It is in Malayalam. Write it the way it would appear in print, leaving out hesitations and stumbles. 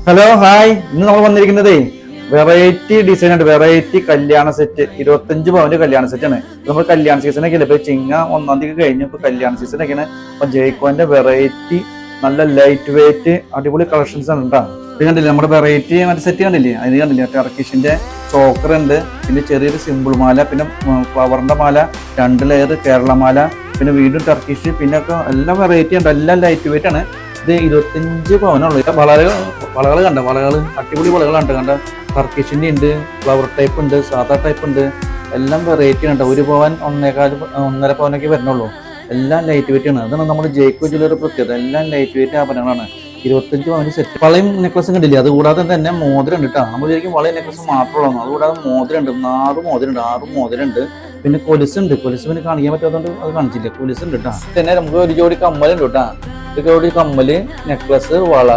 Hello hi. ഇന്ന് നമ്മൾ വന്നിരിക്കുന്നതേ വെറൈറ്റി ഡിസൈൻ ഉണ്ട്. വെറൈറ്റി കല്യാണ സെറ്റ് 25 പവന്റെ കല്യാണ സെറ്റ് ആണ്. നമ്മൾ കല്യാണ സീസണൊക്കെ ഇല്ല. ഇപ്പൊ ചിങ്ങ 1-ാം തീയതി കഴിഞ്ഞു. ഇപ്പൊ കല്യാണ സീസണൊക്കെയാണ്. അപ്പൊ ജയ്ക്കോന്റെ വെറൈറ്റി നല്ല ലൈറ്റ് വെയിറ്റ് അടിപൊളി കളക്ഷൻസ് ആണ് കേട്ടോ. ഇത് കണ്ടില്ലേ നമ്മുടെ വെറൈറ്റി മറ്റേ സെറ്റ് കണ്ടില്ലേ? അതിന് കണ്ടില്ലേ ടർക്കിഷിന്റെ ചോക്കർ ഉണ്ട്, പിന്നെ ചെറിയൊരു സിമ്പിൾ മാല, പിന്നെ ഫ്ലവറിന്റെ മാല, 2 ലെയർ കേരള മാല, പിന്നെ വീണ്ടും ടർക്കിഷ്, പിന്നെ ഒക്കെ എല്ലാം വെറൈറ്റി ഉണ്ട്. എല്ലാം ലൈറ്റ് വെയിറ്റ് ആണ്. ഇത് 25 പവനുള്ളൂ. വളകൾ കണ്ട വളകൾ അടിപൊളി വളകളുണ്ട്. കണ്ട ടർക്കിഷിന്റെ ഉണ്ട്, ഫ്ലവർ ടൈപ്പ് ഉണ്ട്, സാധാ ടൈപ്പ് ഉണ്ട്. എല്ലാം വെറൈറ്റി ഉണ്ട്. 1 പവൻ 1.25 പവനൊക്കെ വരുന്നുള്ളൂ. എല്ലാം ലൈറ്റ് വെയിറ്റ് ആണ്. അതാണ് നമ്മുടെ ജയ്ക്കോ ജ്വല്ലറി പ്രത്യേകത. എല്ലാം ലൈറ്റ് വെയിറ്റ് ആഭരണങ്ങളാണ്. 25 പവന് സെറ്റ്. വളയും നെക്ലസും കണ്ടില്ലേ? അതുകൂടാതെ തന്നെ മോതിരം ഉണ്ട് കേട്ടോ. നമ്മൾ ശരിക്കും വളയും നെക്ലസും മാത്രമുള്ളൂ. അതുകൂടാതെ മോതിരം ഉണ്ട്. 6 മോതിരം ഉണ്ട്. പിന്നെ കൊലുസുണ്ട്. കൊലുസ് പിന്നെ കാണിക്കാൻ പറ്റാത്തതുകൊണ്ട് അത് കാണിച്ചില്ല. കൊലുസുണ്ട് കേട്ടോ. പിന്നെ നമുക്ക് ഒരു ജോഡി കമ്മലുണ്ട് കേട്ടോ. ഒരു ജോഡി കമ്മല്, നെക്ലസ്, വള.